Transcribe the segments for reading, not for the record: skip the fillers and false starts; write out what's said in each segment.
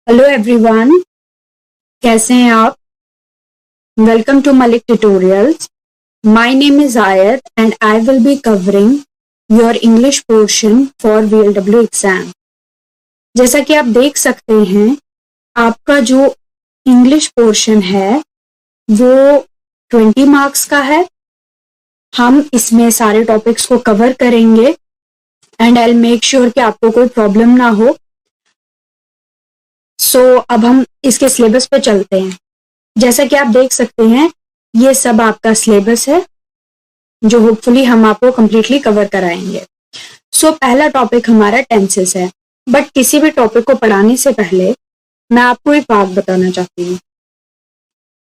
Hello everyone, कैसे हैं आप? Welcome to Malik tutorials. My name is Ayat and I will be covering your English portion for VLW exam. जैसा कि आप देख सकते हैं, आपका जो इंग्लिश पोर्शन है वो 20 मार्क्स का है। हम इसमें सारे टॉपिक्स को कवर करेंगे and I will make sure कि आपको कोई प्रॉब्लम ना हो। अब हम इसके सिलेबस पे चलते हैं। जैसा कि आप देख सकते हैं, ये सब आपका सिलेबस है जो होपफुली हम आपको कंप्लीटली कवर कराएंगे। पहला टॉपिक हमारा टेंसेस है। बट किसी भी टॉपिक को पढ़ाने से पहले मैं आपको एक बात बताना चाहती हूँ।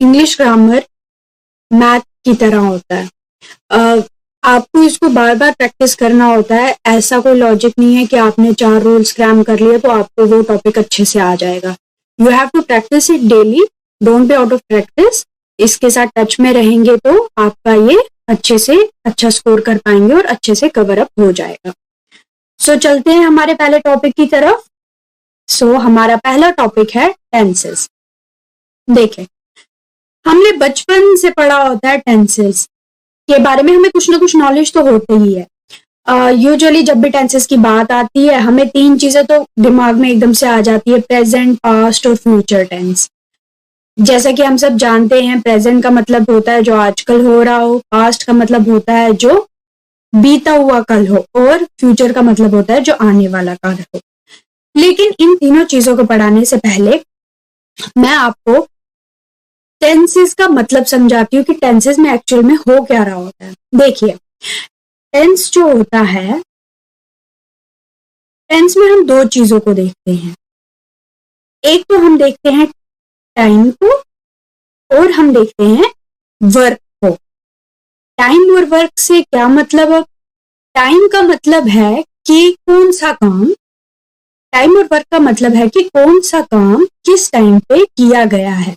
इंग्लिश ग्रामर मैथ की तरह होता है। आपको इसको बार बार प्रैक्टिस करना होता है। ऐसा कोई लॉजिक नहीं है कि आपने 4 रूल्स क्रैम कर लिए तो आपको वो टॉपिक अच्छे से आ जाएगा। You have to practice it daily, don't be out of practice. इसके साथ टच में रहेंगे तो आपका ये अच्छे से अच्छा स्कोर कर पाएंगे और अच्छे से कवर अप हो जाएगा। चलते हैं हमारे पहले टॉपिक की तरफ। हमारा पहला टॉपिक है टेंसेस। देखिए, हमने बचपन से पढ़ा होता है टेंसेस के बारे में, हमें कुछ ना कुछ नॉलेज तो होती ही है। यूजुअली जब भी टेंसेस की बात आती है, हमें 3 चीजें तो दिमाग में एकदम से आ जाती है: प्रेजेंट, पास्ट और फ्यूचर टेंस। जैसा कि हम सब जानते हैं, प्रेजेंट का मतलब होता है जो आजकल हो रहा हो, पास्ट का मतलब होता है जो बीता हुआ कल हो, और फ्यूचर का मतलब होता है जो आने वाला कल हो। लेकिन इन तीनों चीजों को पढ़ाने से पहले मैं आपको टेंसेस का मतलब समझाती हूँ कि टेंसेस में एक्चुअल में हो क्या रहा होता है। देखिए, टेंस जो होता है, टेंस में हम 2 चीजों को देखते हैं। एक तो हम देखते हैं टाइम को और हम देखते हैं वर्क को। टाइम और वर्क से क्या मतलब है? टाइम का मतलब है कि कौन सा काम, टाइम और वर्क का मतलब है कि कौन सा काम किस टाइम पे किया गया है।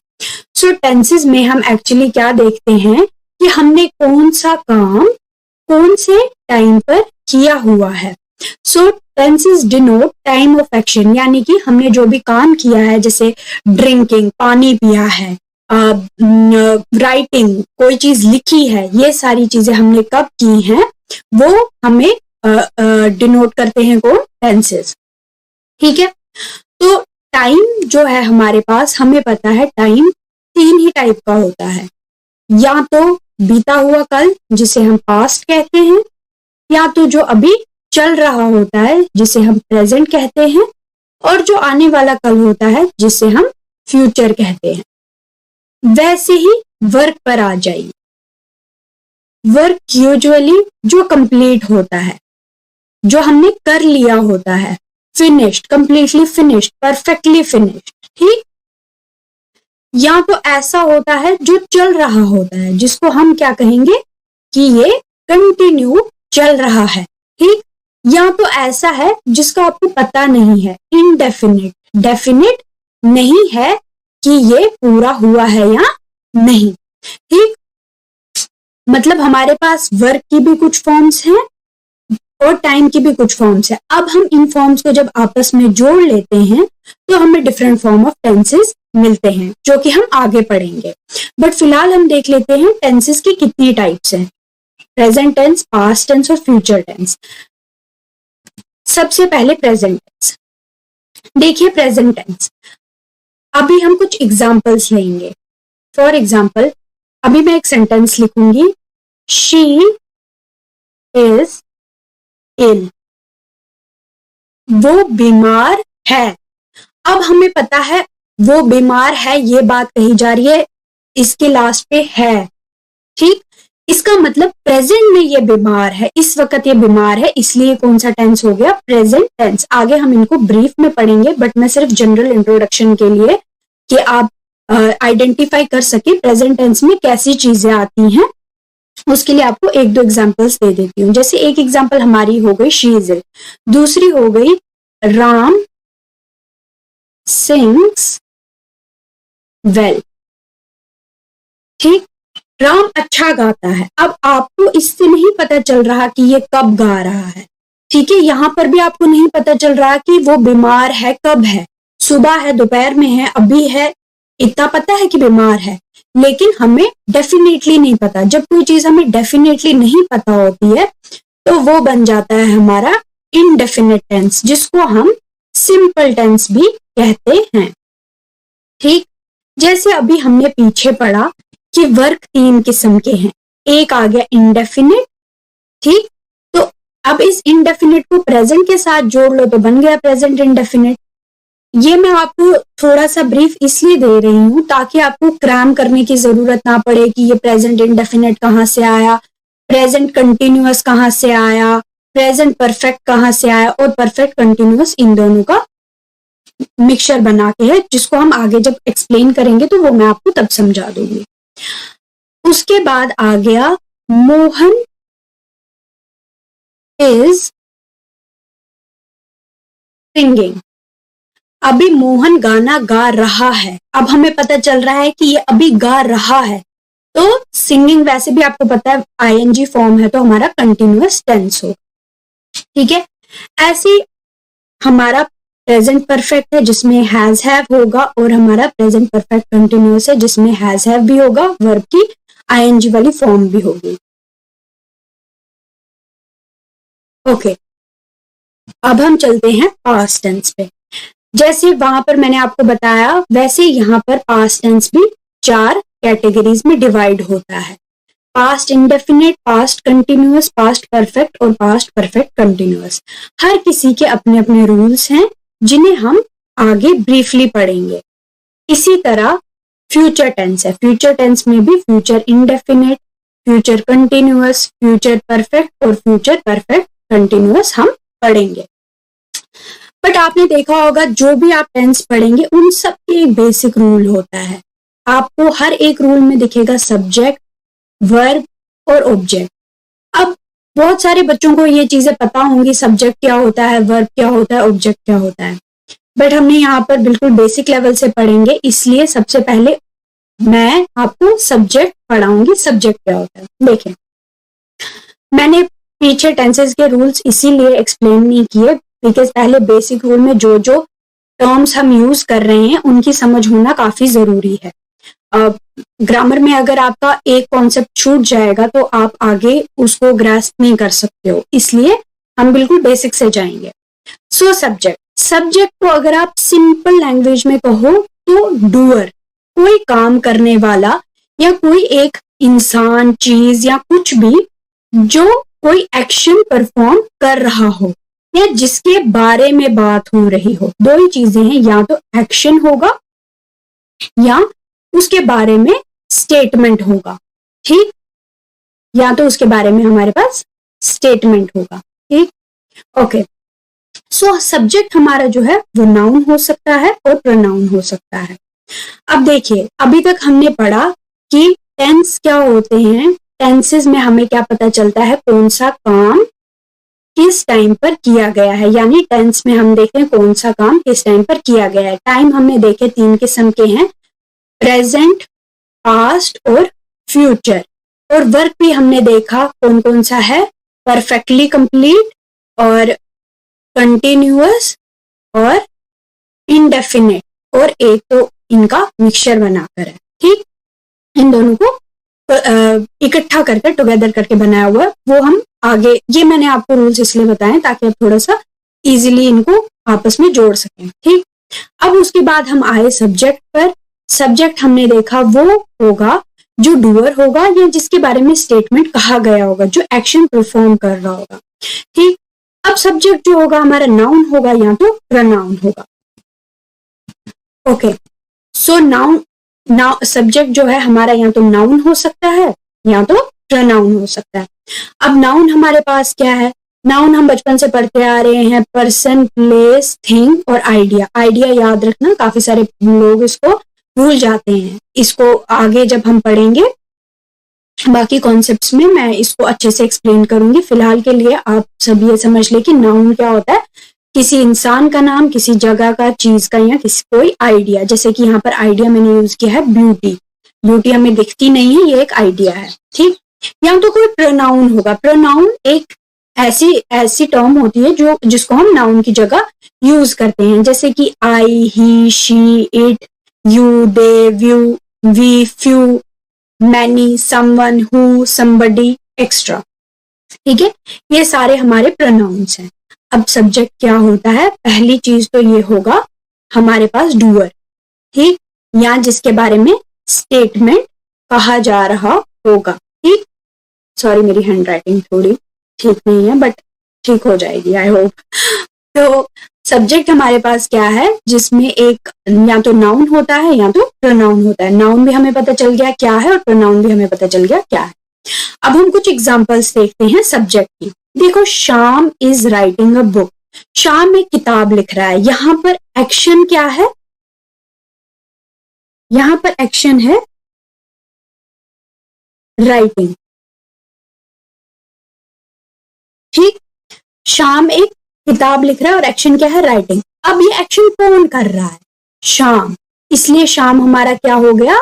टेंसेस में हम एक्चुअली क्या देखते हैं कि हमने कौन सा काम कौन से टाइम पर किया हुआ है। Tenses denote time of action, यानी कि हमने जो भी काम किया है, जैसे ड्रिंकिंग, पानी पिया है, राइटिंग, कोई चीज लिखी है, ये सारी चीजें हमने कब की हैं वो हमें डिनोट करते हैं कौन? टेंसेस। ठीक है, तो टाइम जो है हमारे पास, हमें पता है टाइम 3 ही टाइप का होता है। या तो बीता हुआ कल जिसे हम पास्ट कहते हैं, या तो जो अभी चल रहा होता है जिसे हम प्रेजेंट कहते हैं, और जो आने वाला कल होता है जिसे हम फ्यूचर कहते हैं। वैसे ही वर्क पर आ जाइए। वर्क यूजुअली जो कंप्लीट होता है, जो हमने कर लिया होता है, finished, completely finished, perfectly finished. ठीक, या तो ऐसा होता है जो चल रहा होता है, जिसको हम क्या कहेंगे कि ये कंटिन्यू चल रहा है। ठीक, या तो ऐसा है जिसका आपको पता नहीं है, इनडेफिनिट, डेफिनिट नहीं है कि ये पूरा हुआ है या नहीं। ठीक, मतलब हमारे पास वर्क की भी कुछ फॉर्म्स हैं और टाइम की भी कुछ फॉर्म्स है। अब हम इन फॉर्म्स को जब आपस में जोड़ लेते हैं तो हमें डिफरेंट फॉर्म ऑफ टेंसेस मिलते हैं, जो कि हम आगे पढ़ेंगे। बट फिलहाल हम देख लेते हैं टेंसेस की कितनी टाइप्स हैं: प्रेजेंट टेंस, पास्ट टेंस और फ्यूचर टेंस। सबसे पहले प्रेजेंट टेंस। देखिए, प्रेजेंट टेंस, अभी हम कुछ एग्जाम्पल्स लेंगे। फॉर एग्जाम्पल, अभी मैं एक सेंटेंस लिखूंगी: शी इज इल, वो बीमार है। अब हमें पता है वो बीमार है, ये बात कही जा रही है, इसके लास्ट पे है। ठीक, इसका मतलब प्रेजेंट में ये बीमार है, इस वक्त ये बीमार है, इसलिए कौन सा टेंस हो गया? Present tense. आगे हम इनको ब्रीफ में पढ़ेंगे, बट मैं सिर्फ जनरल इंट्रोडक्शन के लिए कि आप आइडेंटिफाई कर सके प्रेजेंट टेंस में कैसी चीजें आती हैं, उसके लिए आपको 1-2 एग्जांपल्स दे देती हूँ। जैसे एक एग्जांपल हमारी हो गई शी इज इल, दूसरी हो गई राम सिंग्स वेल। ठीक, राम अच्छा गाता है। अब आपको इससे नहीं पता चल रहा कि ये कब गा रहा है। ठीक है, यहां पर भी आपको नहीं पता चल रहा कि वो बीमार है कब है। सुबह है, दोपहर में है, अभी है, इतना पता है कि बीमार है, लेकिन हमें डेफिनेटली नहीं पता। जब कोई चीज हमें डेफिनेटली नहीं पता होती है तो वो बन जाता है हमारा इनडेफिनेट टेंस, जिसको हम सिंपल टेंस भी कहते हैं। ठीक, जैसे अभी हमने पीछे पढ़ा कि वर्क 3 किस्म के हैं। एक आ गया इंडेफिनिट, ठीक, तो अब इस इंडेफिनिट को प्रेजेंट के साथ जोड़ लो तो बन गया प्रेजेंट इंडेफिनिट। ये मैं आपको थोड़ा सा ब्रीफ इसलिए दे रही हूं ताकि आपको क्रैम करने की जरूरत ना पड़े कि ये प्रेजेंट इंडेफिनिट कहाँ से आया, प्रेजेंट कंटिन्यूअस कहाँ से आया, प्रेजेंट परफेक्ट कहाँ से आया, और परफेक्ट कंटिन्यूअस इन दोनों का मिक्सचर बना के है, जिसको हम आगे जब एक्सप्लेन करेंगे तो वो मैं आपको तब समझा दूंगी। उसके बाद आ गया मोहन इज सिंगिंग। अभी मोहन गाना गा रहा है, अब हमें पता चल रहा है कि ये अभी गा रहा है, तो सिंगिंग वैसे भी आपको पता है आईएनजी फॉर्म है तो हमारा कंटिन्यूअस टेंस हो, ठीक है। ऐसे हमारा प्रेजेंट परफेक्ट है जिसमें हैज हैव होगा, और हमारा प्रेजेंट परफेक्ट कंटिन्यूअस है जिसमें हैज हैव भी होगा, वर्ब की आईएनजी वाली फॉर्म भी होगी। ओके, अब हम चलते हैं पास्ट टेंस पे। जैसे वहां पर मैंने आपको बताया वैसे यहाँ पर पास्ट टेंस भी 4 कैटेगरीज में डिवाइड होता है। Past indefinite, past continuous, past perfect और पास्ट परफेक्ट कंटिन्यूअस। हर किसी के अपने अपने रूल्स हैं जिन्हें हम आगे ब्रीफली पढ़ेंगे। इसी तरह फ्यूचर टेंस है, फ्यूचर टेंस में भी future indefinite, future continuous, future perfect और फ्यूचर परफेक्ट कंटिन्यूअस हम पढ़ेंगे। बट आपने देखा होगा जो भी आप टेंस पढ़ेंगे उन सब के एक बेसिक रूल होता है। आपको हर एक रूल में दिखेगा सब्जेक्ट, वर्ब और ऑब्जेक्ट। अब बहुत सारे बच्चों को ये चीजें पता होंगी, सब्जेक्ट क्या होता है, वर्ब क्या होता है, ऑब्जेक्ट क्या होता है, बट हमने यहाँ पर बिल्कुल बेसिक लेवल से पढ़ेंगे, इसलिए सबसे पहले मैं आपको सब्जेक्ट पढ़ाऊंगी। सब्जेक्ट क्या होता है देखें, मैंने पीछे टेंसेस के रूल्स इसीलिए एक्सप्लेन नहीं किए बिकॉज पहले बेसिक रूल में जो जो टर्म्स हम यूज कर रहे हैं उनकी समझ होना काफी जरूरी है। ग्रामर में अगर आपका एक कॉन्सेप्ट छूट जाएगा तो आप आगे उसको ग्रास्प नहीं कर सकते हो, इसलिए हम बिल्कुल बेसिक से जाएंगे। सो सब्जेक्ट को अगर आप सिंपल लैंग्वेज में कहो तो डूअर, कोई काम करने वाला या कोई एक इंसान, चीज या कुछ भी जो कोई एक्शन परफॉर्म कर रहा हो या जिसके बारे में बात हो रही हो। दो ही चीजें हैं, या तो एक्शन होगा या उसके बारे में स्टेटमेंट होगा, ठीक, या तो उसके बारे में हमारे पास स्टेटमेंट होगा, ठीक। ओके, सो सब्जेक्ट हमारा जो है वो नाउन हो सकता है और प्रोनाउन हो सकता है। अब देखिए, अभी तक हमने पढ़ा कि टेंस क्या होते हैं, टेंसेस में हमें क्या पता चलता है, कौन सा काम किस टाइम पर किया गया है, यानी टेंस में हम देखते हैं कौन सा काम किस टाइम पर किया गया है। टाइम हमने देखे 3 किस्म के हैं, प्रेजेंट, पास्ट और फ्यूचर। और वर्क भी हमने देखा कौन कौन सा है, परफेक्टली कंप्लीट और कंटिन्यूअस और इंडेफिनिट, और एक तो इनका मिक्सचर बनाकर है, ठीक। इन दोनों को इकट्ठा करके टुगेदर करके बनाया हुआ है, वो हम आगे, ये मैंने आपको रूल्स इसलिए बताए ताकि आप थोड़ा सा इजीली इनको आपस में जोड़ सकें, ठीक। अब उसके बाद हम आए सब्जेक्ट पर। सब्जेक्ट हमने देखा वो होगा जो डूअर होगा या जिसके बारे में स्टेटमेंट कहा गया होगा, जो एक्शन परफॉर्म कर रहा होगा, ठीक। अब सब्जेक्ट जो होगा हमारा नाउन होगा या तो प्रोनाउन होगा। ओके, सो नाउन सब्जेक्ट जो है हमारा या तो नाउन हो सकता है या तो प्रोनाउन हो सकता है। अब नाउन हमारे पास क्या है, नाउन हम बचपन से पढ़ते आ रहे हैं, पर्सन, प्लेस, थिंग और आइडिया। आइडिया याद रखना, काफी सारे लोग इसको भूल जाते हैं, इसको आगे जब हम पढ़ेंगे बाकी कॉन्सेप्ट्स में मैं इसको अच्छे से एक्सप्लेन करूंगी। फिलहाल के लिए आप सब ये समझ ले कि नाउन क्या होता है, किसी इंसान का नाम, किसी जगह का, चीज का, या किसी कोई आइडिया। जैसे कि यहाँ पर आइडिया मैंने यूज किया है ब्यूटी, ब्यूटी हमें दिखती नहीं है, ये एक आइडिया है, ठीक। या तो कोई प्रोनाउन होगा, प्रोनाउन एक ऐसी ऐसी टर्म होती है जो जिसको हम नाउन की जगह यूज करते हैं, जैसे कि I, he, she, it, you, they, view, we, few, many, someone, who, somebody, extra. ठीक है, ये सारे हमारे प्रोनाउंस हैं। अब सब्जेक्ट क्या होता है? पहली चीज तो ये होगा हमारे पास डूअर, ठीक, या जिसके बारे में स्टेटमेंट कहा जा रहा होगा। ठीक, सॉरी मेरी हैंड राइटिंग थोड़ी ठीक नहीं है बट ठीक हो जाएगी आई होप। तो सब्जेक्ट हमारे पास क्या है, जिसमें एक या तो नाउन होता है या तो प्रोनाउन होता है। नाउन भी हमें पता चल गया क्या है और प्रोनाउन भी हमें पता चल गया क्या है। अब हम कुछ एग्जांपल्स देखते हैं सब्जेक्ट की। देखो, Shyam is writing a book. Shyam एक किताब लिख रहा है। यहां पर एक्शन क्या है? यहां पर एक्शन है राइटिंग। ठीक, श्याम एक किताब लिख रहा है और एक्शन क्या है? राइटिंग। अब ये एक्शन कौन कर रहा है? श्याम, इसलिए श्याम हमारा क्या हो गया?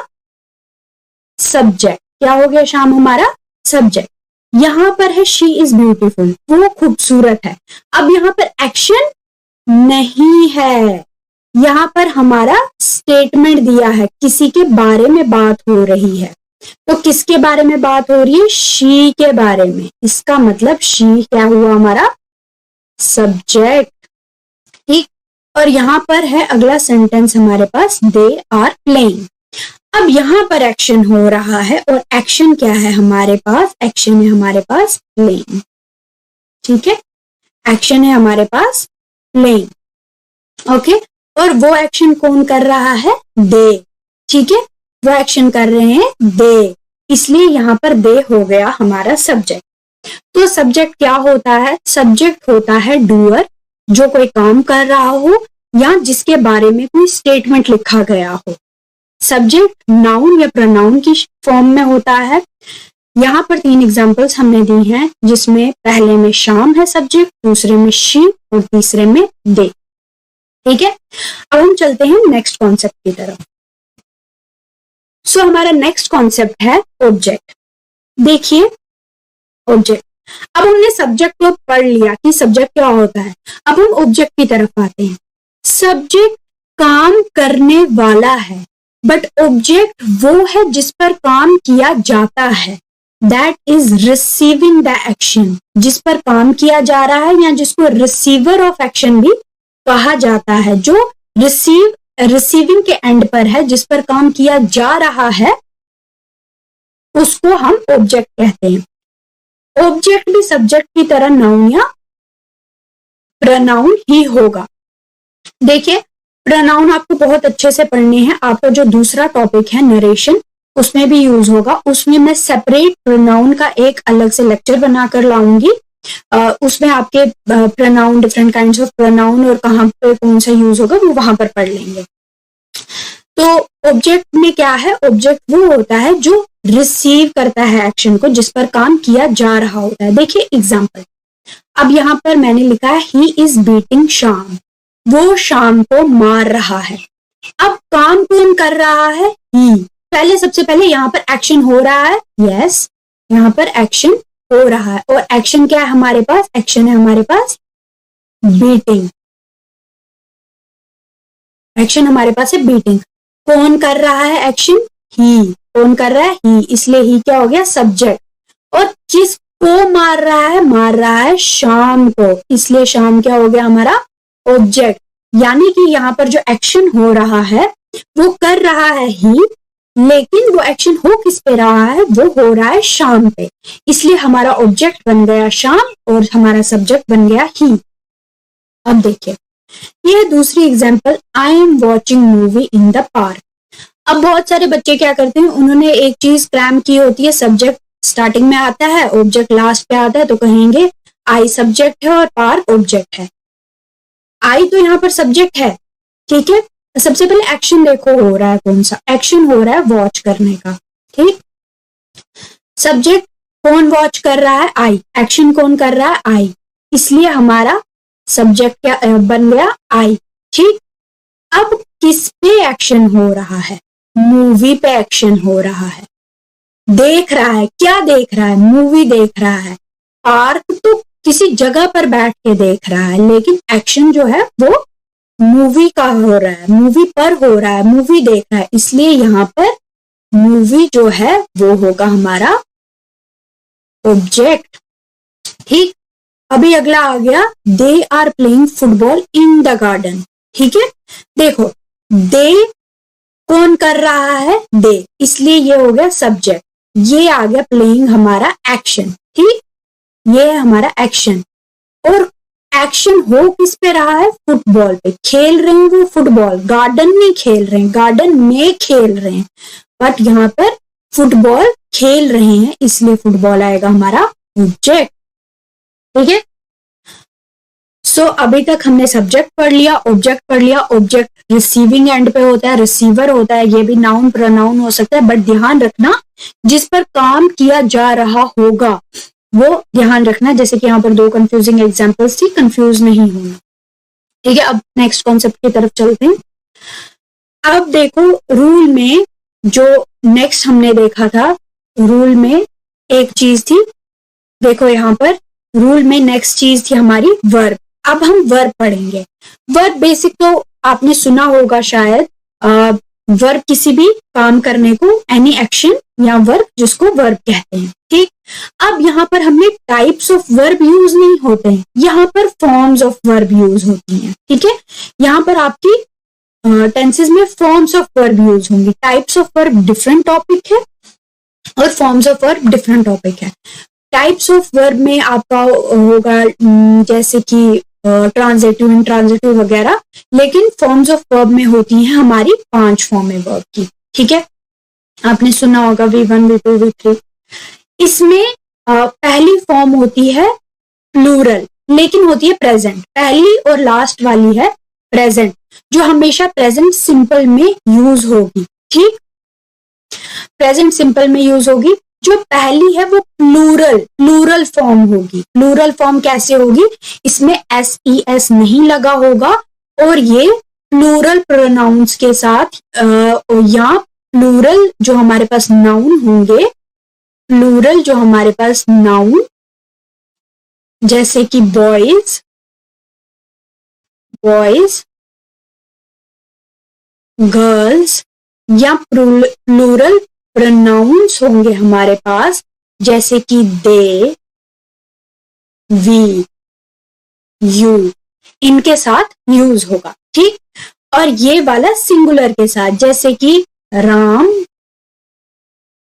सब्जेक्ट। क्या हो गया? श्याम हमारा सब्जेक्ट। यहां पर है शी इज ब्यूटीफुल, वो खूबसूरत है। अब यहां पर एक्शन नहीं है, यहां पर हमारा स्टेटमेंट दिया है, किसी के बारे में बात हो रही है। तो किसके बारे में बात हो रही है? शी के बारे में। इसका मतलब शी क्या हुआ? हमारा सब्जेक्ट। ठीक, और यहां पर है अगला सेंटेंस हमारे पास, दे आर प्लेइंग। अब यहां पर एक्शन हो रहा है और एक्शन क्या है हमारे पास? एक्शन है हमारे पास प्लेइंग। ठीक है, एक्शन है हमारे पास प्लेइंग। ओके, और वो एक्शन कौन कर रहा है? दे। ठीक है, वो एक्शन कर रहे हैं दे, इसलिए यहां पर दे हो गया हमारा सब्जेक्ट। तो सब्जेक्ट क्या होता है? सब्जेक्ट होता है डूअर, जो कोई काम कर रहा हो या जिसके बारे में कोई स्टेटमेंट लिखा गया हो। सब्जेक्ट नाउन या प्रोनाउन की फॉर्म में होता है। यहां पर 3 एग्जांपल्स हमने दी हैं, जिसमें पहले में शाम है सब्जेक्ट, दूसरे में शी और तीसरे में दे। ठीक है, अब हम चलते हैं नेक्स्ट कॉन्सेप्ट की तरफ। सो हमारा नेक्स्ट कॉन्सेप्ट है ऑब्जेक्ट। देखिए, ऑब्जेक्ट, अब हमने सब्जेक्ट को पढ़ लिया कि सब्जेक्ट क्या होता है। अब हम ऑब्जेक्ट की तरफ आते हैं। सब्जेक्ट काम करने वाला है, बट ऑब्जेक्ट वो है जिस पर काम किया जाता है। That is receiving the action, जिस पर काम किया जा रहा है या जिसको रिसीवर ऑफ एक्शन भी कहा जाता है, जो रिसीविंग के एंड पर है, जिस पर काम किया जा रहा है, उसको हम ऑब्जेक्ट कहते हैं। ऑब्जेक्ट भी सब्जेक्ट की तरह नाउन या प्रोनाउन ही होगा। देखिए, प्रोनाउन आपको बहुत अच्छे से पढ़ने हैं। आपका जो दूसरा टॉपिक है नरेशन, उसमें भी यूज होगा। उसमें मैं सेपरेट प्रोनाउन का एक अलग से लेक्चर बनाकर लाऊंगी। उसमें आपके pronoun, different kinds of pronoun और कहाँ पे कौन सा यूज होगा वो वहां पर पढ़ लेंगे। तो ऑब्जेक्ट में क्या है? ऑब्जेक्ट वो होता है जो रिसीव करता है एक्शन को, जिस पर काम किया जा रहा होता है। देखिए एग्जाम्पल, अब यहाँ पर मैंने लिखा है ही इज बीटिंग शाम, वो शाम को मार रहा है। अब काम कौन कर रहा है? ही। पहले सबसे पहले यहाँ पर एक्शन हो रहा है। यस, यहाँ पर एक्शन हो रहा है और एक्शन क्या है हमारे पास? एक्शन है हमारे पास बीटिंग। एक्शन हमारे पास है बीटिंग। कौन कर रहा है एक्शन? ही। कौन कर रहा है? ही, इसलिए ही क्या हो गया? सब्जेक्ट। और किसको मार रहा है? मार रहा है शाम को, इसलिए शाम क्या हो गया हमारा? ऑब्जेक्ट। यानी कि यहाँ पर जो एक्शन हो रहा है वो कर रहा है ही, लेकिन वो एक्शन हो किस पे रहा है? वो हो रहा है शाम पे, इसलिए हमारा ऑब्जेक्ट बन गया शाम और हमारा सब्जेक्ट बन गया ही। अब देखिए, ये है दूसरी example, I am watching movie in the park. अब बहुत सारे बच्चे क्या करते हैं, उन्होंने एक चीज क्रैम की होती है, सब्जेक्ट स्टार्टिंग में आता है, ऑब्जेक्ट लास्ट पे आता है, तो कहेंगे आई सब्जेक्ट है और पार्क ऑब्जेक्ट है। आई तो यहाँ पर सब्जेक्ट है, ठीक है। सबसे पहले एक्शन देखो हो रहा है, कौन सा एक्शन हो रहा है? वॉच करने का, ठीक। सब्जेक्ट कौन वॉच कर रहा है? आई। एक्शन कौन कर रहा है? आई, इसलिए हमारा सब्जेक्ट क्या बन गया? आई, ठीक। अब किस पे एक्शन हो रहा है? मूवी पे एक्शन हो रहा है। देख रहा है, क्या देख रहा है? मूवी देख रहा है। पार्क तो किसी जगह पर बैठ के देख रहा है, लेकिन एक्शन जो है वो मूवी का हो रहा है, मूवी पर हो रहा है, मूवी देख रहा है, इसलिए यहाँ पर मूवी जो है वो होगा हमारा ऑब्जेक्ट। ठीक, अभी अगला आ गया, they are playing football in the garden. ठीक है, देखो दे कौन कर रहा है, दे, इसलिए ये हो गया सब्जेक्ट, ये आ गया प्लेइंग हमारा एक्शन। ठीक, ये है हमारा एक्शन, और एक्शन हो किस पे रहा है, फुटबॉल पे, खेल रहे हैं वो फुटबॉल, गार्डन में खेल रहे हैं, गार्डन में खेल रहे हैं, बट यहाँ पर फुटबॉल खेल रहे हैं, इसलिए फुटबॉल आएगा हमारा ऑब्जेक्ट। ठीक है, सो अभी तक हमने सब्जेक्ट पढ़ लिया, ऑब्जेक्ट पढ़ लिया। ऑब्जेक्ट रिसीविंग एंड पे होता है, रिसीवर होता है, ये भी नाउन प्रोनाउन हो सकता है, बट ध्यान रखना जिस पर काम किया जा रहा होगा वो ध्यान रखना। जैसे कि यहाँ पर 2 कंफ्यूजिंग एग्जांपल्स थी, कंफ्यूज नहीं होना। ठीक है, अब नेक्स्ट कॉन्सेप्ट की तरफ चलते हैं। अब देखो रूल में जो नेक्स्ट हमने देखा था, रूल में एक चीज थी, देखो यहाँ पर रूल में नेक्स्ट चीज थी हमारी वर्ब। अब हम वर्ब पढ़ेंगे। वर्ब बेसिक तो आपने सुना होगा शायद, वर्ब किसी भी काम करने को, एनी एक्शन या वर्ब जिसको वर्ब कहते हैं। ठीक, अब यहाँ पर हमने टाइप्स ऑफ वर्ब यूज नहीं होते हैं, यहाँ पर फॉर्म्स ऑफ वर्ब यूज होती हैं। ठीक है, यहाँ पर आपकी टेंसेस में फॉर्म्स ऑफ वर्ब यूज होंगी। Types of verb different topic है और forms of verb different topic है। टाइप्स ऑफ वर्ब में आपका होगा जैसे कि ट्रांजिटिव, इंट्रांजिटिव वगैरह, लेकिन फॉर्म्स ऑफ वर्ब में होती हैं हमारी 5 फॉर्में वर्ब की। ठीक है, आपने सुना होगा V1, V2, V3। इसमें पहली फॉर्म होती है प्लूरल, लेकिन होती है प्रेजेंट। पहली और लास्ट वाली है प्रेजेंट, जो हमेशा प्रेजेंट सिंपल में यूज होगी। ठीक, प्रेजेंट सिंपल में यूज होगी। जो पहली है वो प्लूरल फॉर्म होगी। प्लूरल फॉर्म कैसे होगी, इसमें SES नहीं लगा होगा, और ये प्लूरल प्रोनाउंस के साथ या प्लूरल जो हमारे पास नाउन होंगे, प्लूरल जो हमारे पास नाउन जैसे कि बॉयज, गर्ल्स, या प्लूरल प्रोनाउंस होंगे हमारे पास जैसे कि दे, वी, यू, इनके साथ यूज होगा। ठीक, और ये वाला सिंगुलर के साथ जैसे कि Ram,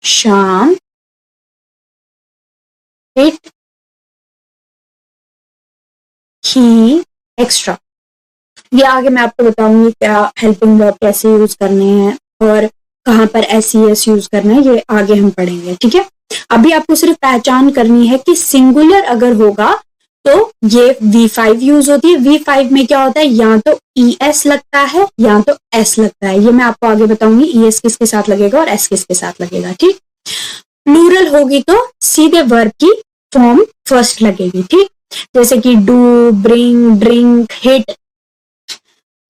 Shyam, it, he, extra. ये आगे मैं आपको बताऊंगी क्या हेल्पिंग वर्ब कैसे यूज करने हैं और कहाँ पर SES यूज करना है, ये आगे हम पढ़ेंगे। ठीक है, अभी आपको सिर्फ पहचान करनी है कि सिंगुलर अगर होगा तो ये V5 यूज होती है। V5 में क्या होता है, या तो ES लगता है या तो S लगता है। ये मैं आपको आगे बताऊंगी ES किसके साथ लगेगा और S किसके साथ लगेगा। ठीक, प्लूरल होगी तो सीधे वर्ब की फॉर्म फर्स्ट लगेगी। ठीक, जैसे कि do, bring, drink, hit.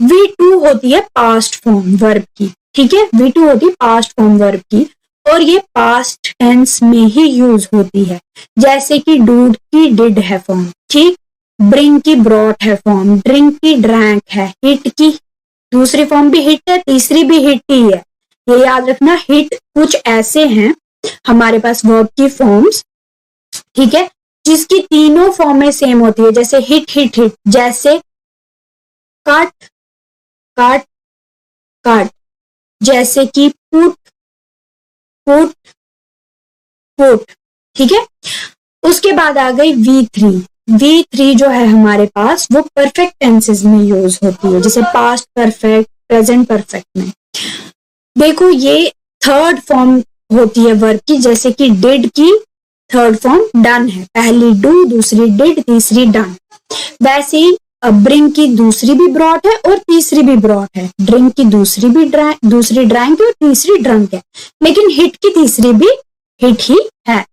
V2 होती है पास्ट फॉर्म वर्ब की। ठीक है, V2 होती है पास्ट फॉर्म वर्ब की, और ये पास्ट टेंस में ही यूज होती है। जैसे कि डूड की डिड है फॉर्म। ठीक, ब्रिंग की ब्रॉट है फॉर्म, ड्रिंक की ड्रैंक है, हिट की दूसरी फॉर्म भी हिट है, तीसरी भी हिट ही है। ये याद रखना, हिट कुछ ऐसे हैं हमारे पास वर्ब की फॉर्म्स, ठीक है, जिसकी तीनों फॉर्में सेम होती है। जैसे हिट, हिट, हिट, जैसे कट, कट, कट, जैसे कि पुट, पुट, पुट। ठीक है, उसके बाद आ गई V3। V3 जो है हमारे पास वो परफेक्ट टेंसेस में यूज होती है, जैसे पास्ट परफेक्ट, प्रेजेंट परफेक्ट में। देखो ये थर्ड फॉर्म होती है वर्ब की, जैसे कि डिड की थर्ड फॉर्म डन है। पहली डू, दूसरी डिड, तीसरी डन। वैसे ही ब्रिंग की दूसरी भी ब्रॉट है और तीसरी भी ब्रॉट है। ड्रिंक की दूसरी ड्रैंक है और तीसरी ड्रंक है, लेकिन हिट की तीसरी भी हिट ही है।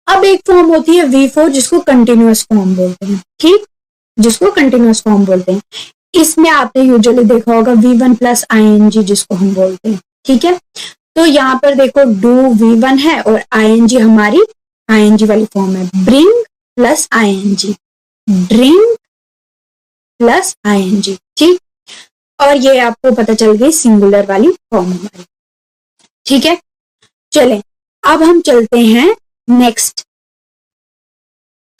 अब एक फॉर्म होती है V4 जिसको कंटिन्यूअस फॉर्म बोलते हैं। ठीक, जिसको कंटिन्यूअस फॉर्म बोलते हैं। इसमें आपने यूजुअली देखा होगा V1 प्लस ING जिसको हम बोलते हैं। ठीक है, तो यहाँ पर देखो डू V1 है और ING हमारी ING वाली फॉर्म है। Bring plus ING, drink plus ING, ठीक। और ये आपको पता चल गई सिंगुलर वाली फॉर्म हमारी, ठीक है। चलें अब हम चलते हैं नेक्स्ट।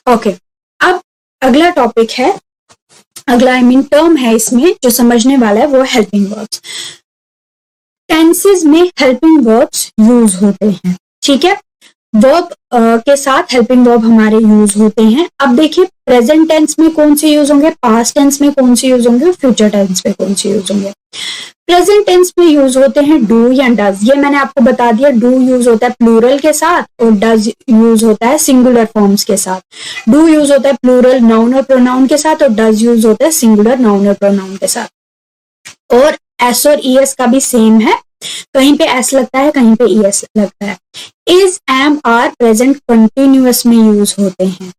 ओके, अब अगला टॉपिक है, अगला टर्म है इसमें जो समझने वाला है वो हेल्पिंग वर्ब्स। टेंसेस में हेल्पिंग वर्ब्स यूज होते हैं, ठीक है। वर्ब के साथ हेल्पिंग वर्ब हमारे यूज होते हैं। अब देखिए प्रेजेंट टेंस में कौन से यूज होंगे, पास्ट टेंस में कौन से यूज होंगे, फ्यूचर टेंस में कौन से यूज होंगे। प्रेजेंट टेंस में यूज होते हैं डू या डज, ये मैंने आपको बता दिया। डू यूज होता है प्लूरल के साथ और डज यूज होता है सिंगुलर फॉर्म्स के साथ। डू यूज होता है प्लूरल नाउन और प्रोनाउन के साथ और डज यूज होता है सिंगुलर नाउन और प्रोनाउन के साथ। और एस और ईएस का भी सेम है, कहीं पे एस लगता है कहीं पे ईएस लगता है। Is, am, are present continuous में यूज होते हैं।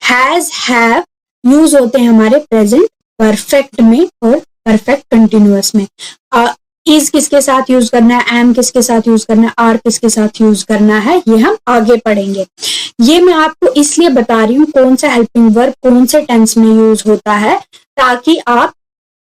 हैज, हैव यूज होते हैं हमारे प्रेजेंट परफेक्ट में और परफेक्ट कंटिन्यूअस में। इज किसके साथ यूज करना है, एम किसके साथ यूज करना है, आर किसके साथ यूज करना है, ये हम आगे पढ़ेंगे। ये मैं आपको इसलिए बता रही हूँ कौन सा हेल्पिंग वर्ब कौन से टेंस में यूज होता है, ताकि आप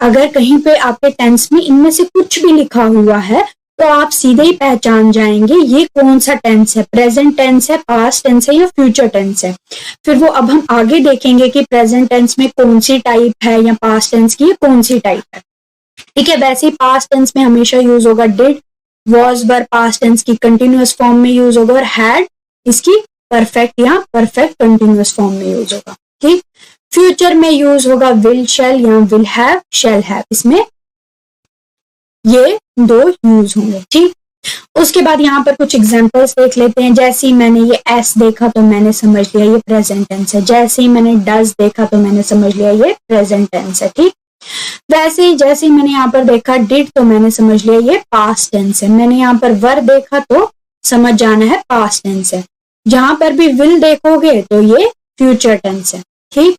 अगर कहीं पे आपके टेंस में इनमें से कुछ भी लिखा हुआ है तो आप सीधे ही पहचान जाएंगे ये कौन सा टेंस है, प्रेजेंट टेंस है, पास्ट टेंस है या फ्यूचर टेंस है। फिर वो अब हम आगे देखेंगे कि प्रेजेंट टेंस में कौन सी टाइप है या पास्ट टेंस की कौन सी टाइप है, ठीक है। वैसे ही पास्ट टेंस में हमेशा यूज होगा did, was were past tense की कंटिन्यूअस फॉर्म में यूज होगा और हैड इसकी परफेक्ट या परफेक्ट कंटिन्यूअस फॉर्म में यूज होगा, ठीक। फ्यूचर में यूज होगा विल शैल या विल हैव शैल हैव, इसमें ये दो यूज होंगे, ठीक। उसके बाद यहाँ पर कुछ एग्जांपल्स देख लेते हैं। जैसे ही मैंने ये एस देखा तो मैंने समझ लिया ये प्रेजेंट टेंस है। जैसे ही मैंने डज देखा तो मैंने समझ लिया ये प्रेजेंट टेंस है, ठीक। वैसे ही जैसे ही मैंने यहाँ पर देखा डिड तो मैंने समझ लिया ये पास्ट टेंस है। मैंने यहाँ पर वर देखा तो समझ जाना है पास्ट टेंस है। जहां पर भी विल देखोगे तो ये फ्यूचर टेंस है, ठीक।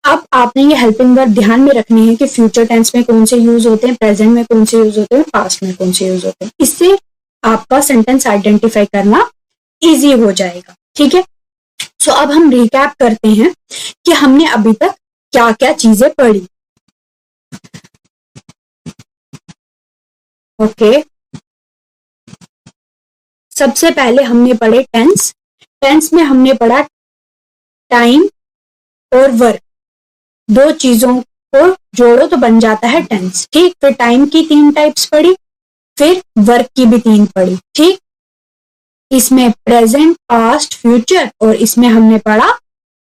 अब आपने ये हेल्पिंग वर्ब ध्यान में रखनी है कि फ्यूचर टेंस में कौन से यूज होते हैं, प्रेजेंट में कौन से यूज होते हैं, पास्ट में कौन से यूज होते हैं। इससे आपका सेंटेंस आइडेंटिफाई करना इजी हो जाएगा, ठीक है। सो अब हम रिकैप करते हैं कि हमने अभी तक क्या क्या चीजें पढ़ी। ओके, सबसे पहले हमने पढ़े टेंस। टेंस में हमने पढ़ा टाइम और वर्क, दो चीजों को जोड़ो तो बन जाता है टेंस, ठीक। फिर टाइम की 3 टाइप्स पढ़ी, फिर वर्क की भी 3 पढ़ी, ठीक। इसमें प्रेजेंट, पास्ट, फ्यूचर, और इसमें हमने पढ़ा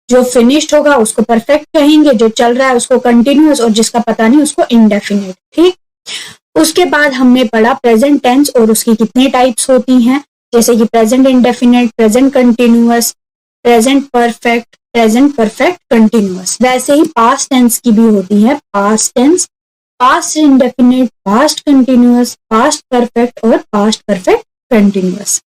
जो फिनिश्ड होगा उसको परफेक्ट कहेंगे, जो चल रहा है उसको कंटिन्यूअस, और जिसका पता नहीं उसको इंडेफिनिट, ठीक। उसके बाद हमने पढ़ा प्रेजेंट टेंस और उसकी कितनी टाइप्स होती हैं, जैसे कि present indefinite, present continuous, present perfect, present perfect continuous. वैसे ही पास्ट टेंस की भी होती है, past tense, past indefinite, past continuous, past perfect और पास्ट परफेक्ट कंटिन्यूअस।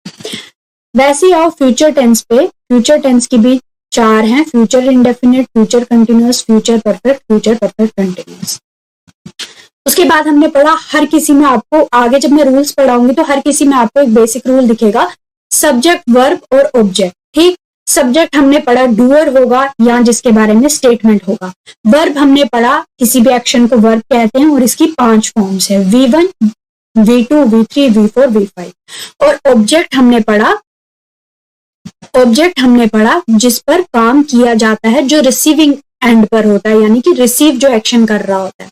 वैसे ही आओ फ्यूचर टेंस पे, फ्यूचर टेंस की भी 4 हैं, future indefinite, future continuous, future perfect, future perfect continuous. उसके बाद हमने पढ़ा हर किसी में आपको, आगे जब मैं रूल्स पढ़ाऊंगी तो हर किसी में आपको एक बेसिक रूल दिखेगा, सब्जेक्ट, वर्ब और ऑब्जेक्ट, ठीक। सब्जेक्ट हमने पढ़ा डूअर होगा या जिसके बारे में स्टेटमेंट होगा। वर्ब हमने पढ़ा किसी भी एक्शन को वर्ब कहते हैं और इसकी 5 फॉर्म्स है, V1, V2, V3, V4, V5। और ऑब्जेक्ट हमने पढ़ा जिस पर काम किया जाता है, जो रिसीविंग एंड पर होता है, यानी कि रिसीव जो एक्शन कर रहा होता है।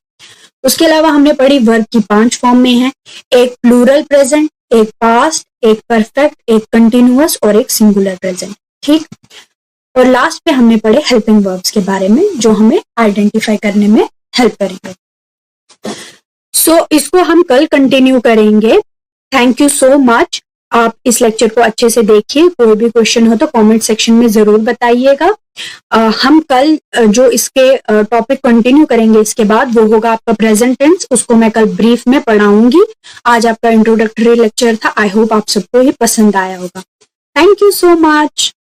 उसके अलावा हमने पढ़ी वर्ब की 5 फॉर्म में है, एक प्लूरल प्रेजेंट, एक पास्ट, एक परफेक्ट, एक कंटिन्यूअस और एक सिंगुलर प्रेजेंट, ठीक। और लास्ट पे हमने पढ़े हेल्पिंग वर्ब्स के बारे में जो हमें आइडेंटिफाई करने में हेल्प करेंगे। सो इसको हम कल कंटिन्यू करेंगे। Thank you so much. आप इस लेक्चर को अच्छे से देखिए, कोई भी क्वेश्चन हो तो कमेंट सेक्शन में जरूर बताइएगा। हम कल जो इसके टॉपिक कंटिन्यू करेंगे इसके बाद वो होगा आपका प्रेजेंट टेंस, उसको मैं कल ब्रीफ में पढ़ाऊंगी। आज आपका इंट्रोडक्टरी लेक्चर था, आई होप आप सबको ये पसंद आया होगा। Thank you so much.